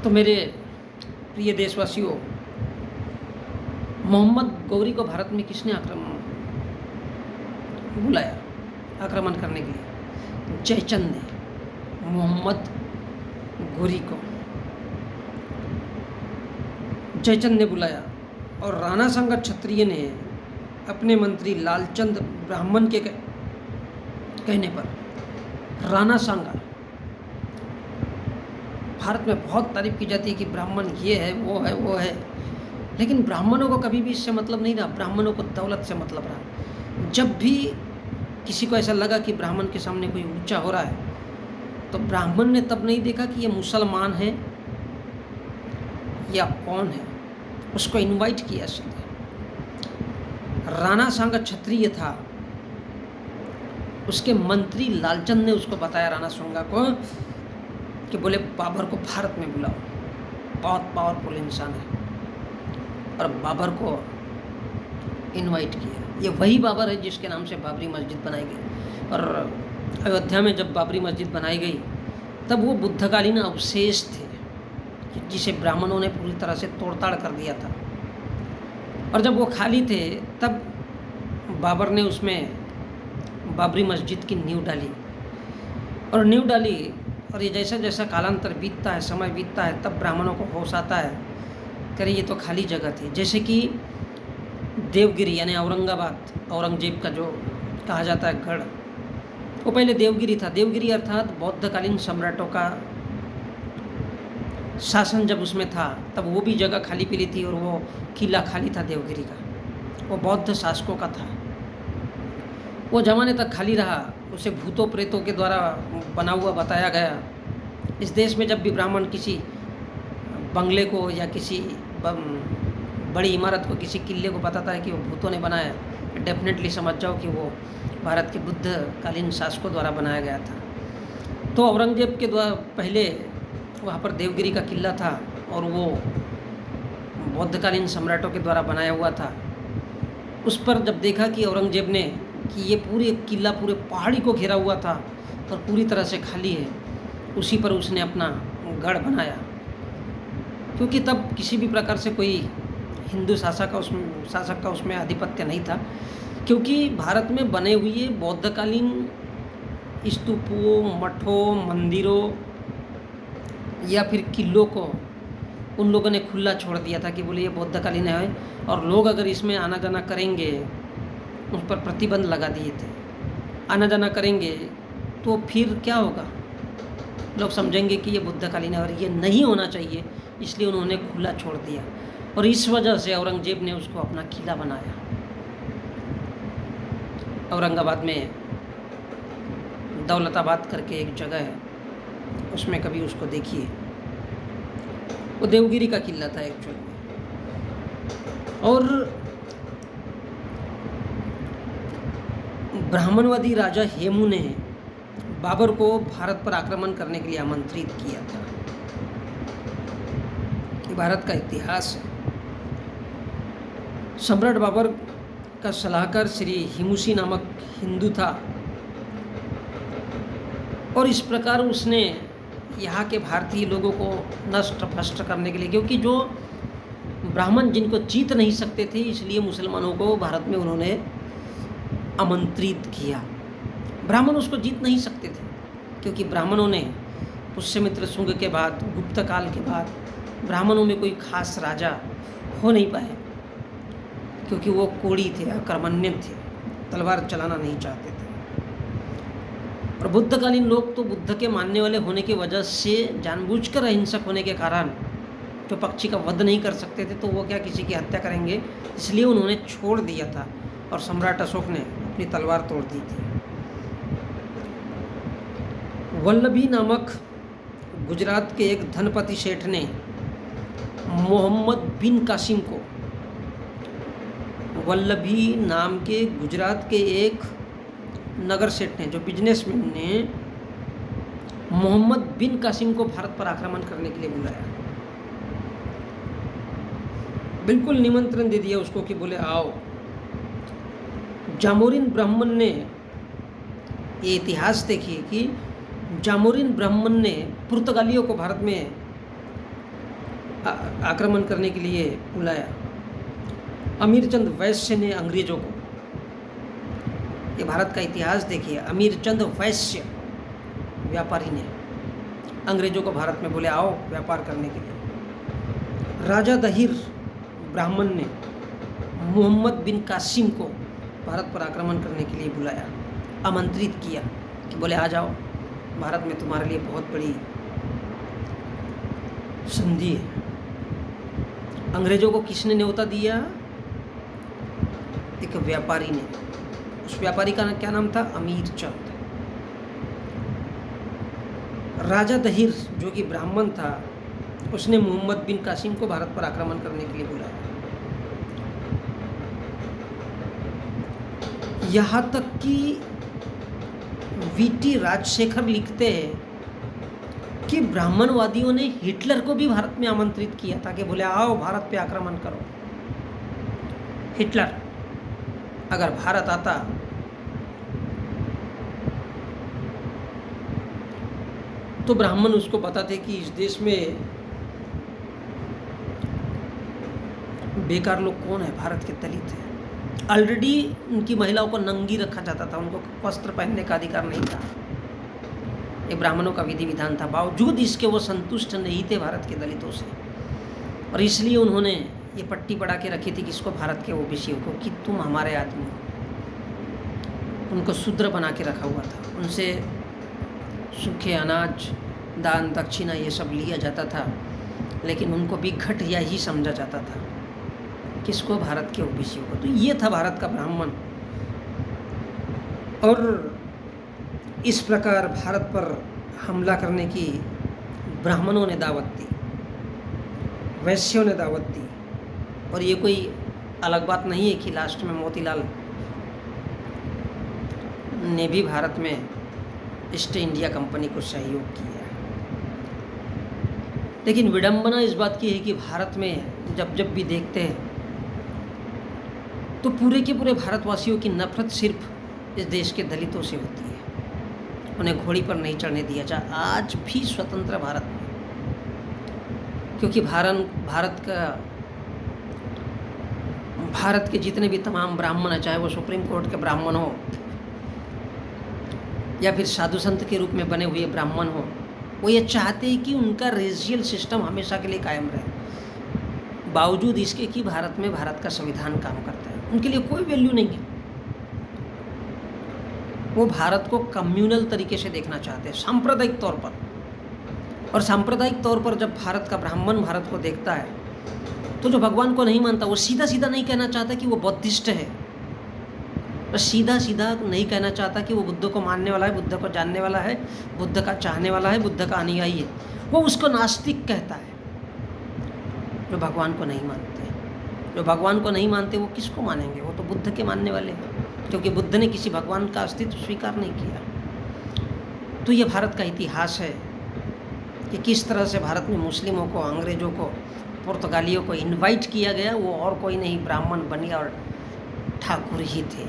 तो मेरे प्रिय देशवासियों, मोहम्मद गौरी को भारत में किसने बुलाया आक्रमण करने के लिए? जयचंद ने मोहम्मद गौरी को जयचंद ने बुलाया और राणा सांगा क्षत्रिय ने अपने मंत्री लालचंद ब्राह्मण के कहने पर राणा सांगा, भारत में बहुत तारीफ की जाती है कि ब्राह्मण ये है वो है, लेकिन ब्राह्मणों को कभी भी इससे मतलब नहीं रहा। ब्राह्मणों को दौलत से मतलब रहा। जब भी किसी को ऐसा लगा कि ब्राह्मण के सामने कोई ऊंचा हो रहा है, तो ब्राह्मण ने तब नहीं देखा कि ये मुसलमान है या कौन है, उसको इनवाइट किया सीधे। राणा सांगा क्षत्रिय था, उसके मंत्री लालचंद ने उसको बताया राणा सांगा को कि बोले बाबर को भारत में बुलाओ, बहुत पावरफुल इंसान है, और बाबर को इनवाइट किया। ये वही बाबर है जिसके नाम से बाबरी मस्जिद बनाई गई। और अयोध्या में जब बाबरी मस्जिद बनाई गई तब वो बुद्धकालीन अवशेष थे जिसे ब्राह्मणों ने पूरी तरह से तोड़ताड़ कर दिया था, और जब वो खाली थे तब बाबर ने उसमें बाबरी मस्जिद की नींव डाली और ये जैसा जैसा कालांतर बीतता है, समय बीतता है, तब ब्राह्मणों को होश आता है, करे ये तो खाली जगह थी। जैसे कि देवगिरी यानी औरंगाबाद, औरंगजेब का जो कहा जाता है गढ़, वो पहले देवगिरी था। देवगिरी अर्थात बौद्धकालीन सम्राटों का शासन जब उसमें था तब वो भी जगह खाली पीली थी, और वो किला खाली था देवगिरी का, वो बौद्ध शासकों का था। वो जमाने तक खाली रहा, उसे भूतों प्रेतों के द्वारा बना हुआ बताया गया। इस देश में जब भी ब्राह्मण किसी बंगले को या किसी बड़ी इमारत को, किसी किले को बताता है कि वो भूतों ने बनाया है, डेफिनेटली समझ जाओ कि वो भारत के बुद्धकालीन शासकों द्वारा बनाया गया था। तो औरंगजेब के द्वारा पहले वहाँ पर देवगिरी का किला था, और वो बौद्धकालीन सम्राटों के द्वारा बनाया हुआ था। उस पर जब देखा कि औरंगजेब ने कि ये पूरे किला पूरे पहाड़ी को घेरा हुआ था और पूरी तरह से खाली है, उसी पर उसने अपना गढ़ बनाया। क्योंकि तब किसी भी प्रकार से कोई हिंदू शासक का उसमें आधिपत्य नहीं था, क्योंकि भारत में बने हुए बौद्धकालीन स्तूपों, मठों, मंदिरों या फिर किलों को उन लोगों ने खुला छोड़ दिया था कि बोले ये बौद्धकालीन है, और लोग अगर इसमें आना जाना करेंगे, उस पर प्रतिबंध लगा दिए थे। आना जाना करेंगे तो फिर क्या होगा, लोग समझेंगे कि ये बुद्धकालीन है और ये नहीं होना चाहिए, इसलिए उन्होंने खुला छोड़ दिया। और इस वजह से औरंगजेब ने उसको अपना किला बनाया। औरंगाबाद में दौलताबाद करके एक जगह है, उसमें कभी उसको देखिए, वो देवगिरी का किला था एक्चुअली। और ब्राह्मणवादी राजा हेमू ने बाबर को भारत पर आक्रमण करने के लिए आमंत्रित किया था। ये भारत का इतिहास है। सम्राट बाबर का सलाहकार श्री हिमुसी नामक हिंदू था, और इस प्रकार उसने यहाँ के भारतीय लोगों को नष्ट भ्रष्ट करने के लिए, क्योंकि जो ब्राह्मण जिनको जीत नहीं सकते थे, इसलिए मुसलमानों को भारत में उन्होंने आमंत्रित किया। ब्राह्मण उसको जीत नहीं सकते थे, क्योंकि ब्राह्मणों ने पुष्यमित्र शुंग के बाद, गुप्त काल के बाद ब्राह्मणों में कोई खास राजा हो नहीं पाए, क्योंकि वो कोड़ी थे, अकर्मण्य थे, तलवार चलाना नहीं चाहते थे। और बुद्धकालीन लोग तो बुद्ध के मानने वाले होने की वजह से, जानबूझकर अहिंसक होने के कारण, जो पक्षी का वध नहीं कर सकते थे, तो वो क्या किसी की हत्या करेंगे, इसलिए उन्होंने छोड़ दिया था, और सम्राट अशोक ने अपनी तलवार तोड़ दी थी। वल्लभी नामक गुजरात के एक धनपति सेठ ने मोहम्मद बिन कासिम को, वल्लभी नाम के गुजरात के एक नगर सेठ ने, जो बिजनेसमैन ने, मोहम्मद बिन कासिम को भारत पर आक्रमण करने के लिए बुलाया। बिल्कुल निमंत्रण दे दिया उसको कि बोले आओ। जामोरिन ब्राह्मण ने, ये इतिहास देखिए कि जामोरिन ब्राह्मण ने पुर्तगालियों को भारत में आक्रमण करने के लिए बुलाया। अमीरचंद वैश्य ने अंग्रेजों को, ये भारत का इतिहास देखिए, अमीरचंद वैश्य व्यापारी ने अंग्रेजों को भारत में बोले आओ व्यापार करने के लिए। राजा दहिर ब्राह्मण ने मोहम्मद बिन कासिम को भारत पर आक्रमण करने के लिए बुलाया, आमंत्रित किया कि बोले आ जाओ, भारत में तुम्हारे लिए बहुत बड़ी संधि है। अंग्रेजों को किसने न्योता दिया? एक व्यापारी ने। उस व्यापारी का क्या नाम था? अमीरचंद। राजा दहिर जो कि ब्राह्मण था, उसने मोहम्मद बिन कासिम को भारत पर आक्रमण करने के लिए बुलाया। यहाँ तक कि वीटी राजशेखर लिखते हैं कि ब्राह्मणवादियों ने हिटलर को भी भारत में आमंत्रित किया था कि बोले आओ भारत पे आक्रमण करो। हिटलर अगर भारत आता तो ब्राह्मण उसको बताते कि इस देश में बेकार लोग कौन है, भारत के दलित हैं। ऑलरेडी उनकी महिलाओं को नंगी रखा जाता था, उनको वस्त्र पहनने का अधिकार नहीं था। ये ब्राह्मणों का विधि विधान था। बावजूद इसके वो संतुष्ट नहीं थे भारत के दलितों से, और इसलिए उन्होंने ये पट्टी पड़ा के रखी थी किसको? भारत के ओबीसीओं को, कि तुम हमारे आदमी हो। उनको शूद्र बना के रखा हुआ था। उनसे सूखे अनाज, दान, दक्षिणा ये सब लिया जाता था, लेकिन उनको भी घटिया ही समझा जाता था। किसको? भारत के ओबीसीओं को। तो ये था भारत का ब्राह्मण। और इस प्रकार भारत पर हमला करने की ब्राह्मणों ने दावत दी, वैश्यों ने दावत दी। और ये कोई अलग बात नहीं है कि लास्ट में मोतीलाल ने भी भारत में ईस्ट इंडिया कंपनी को सहयोग किया। लेकिन विडंबना इस बात की है कि भारत में जब भी देखते हैं तो पूरे के पूरे भारतवासियों की नफरत सिर्फ इस देश के दलितों से होती है। उन्हें घोड़ी पर नहीं चढ़ने दिया जा आज भी स्वतंत्र भारत में, क्योंकि भारत के जितने भी तमाम ब्राह्मण हैं, चाहे वो सुप्रीम कोर्ट के ब्राह्मण हो या फिर साधु संत के रूप में बने हुए ब्राह्मण हो, वो ये चाहते हैं कि उनका रेजियल सिस्टम हमेशा के लिए कायम रहे। बावजूद इसके कि भारत में भारत का संविधान काम करता है, उनके लिए कोई वैल्यू नहीं है। वो भारत को कम्युनल तरीके से देखना चाहते हैं, सांप्रदायिक तौर पर। और सांप्रदायिक तौर पर जब भारत का ब्राह्मण भारत को देखता है तो जो भगवान को नहीं मानता वो सीधा सीधा नहीं कहना चाहता कि वो बौद्धिस्ट है, और सीधा सीधा नहीं कहना चाहता कि वो बुद्ध को मानने वाला है, बुद्ध को जानने वाला है, बुद्ध का चाहने वाला है, बुद्ध का अनुयायी है। वो उसको नास्तिक कहता है। जो भगवान को नहीं मानते, जो भगवान को नहीं मानते वो किसको मानेंगे? वो तो बुद्ध के मानने वाले हैं, क्योंकि बुद्ध ने किसी भगवान का अस्तित्व स्वीकार नहीं किया। तो ये भारत का इतिहास है कि किस तरह से भारत में मुस्लिमों को, अंग्रेज़ों को, पुर्तगालियों को इनवाइट किया गया। वो और कोई नहीं, ब्राह्मण, बनिया और ठाकुर ही थे।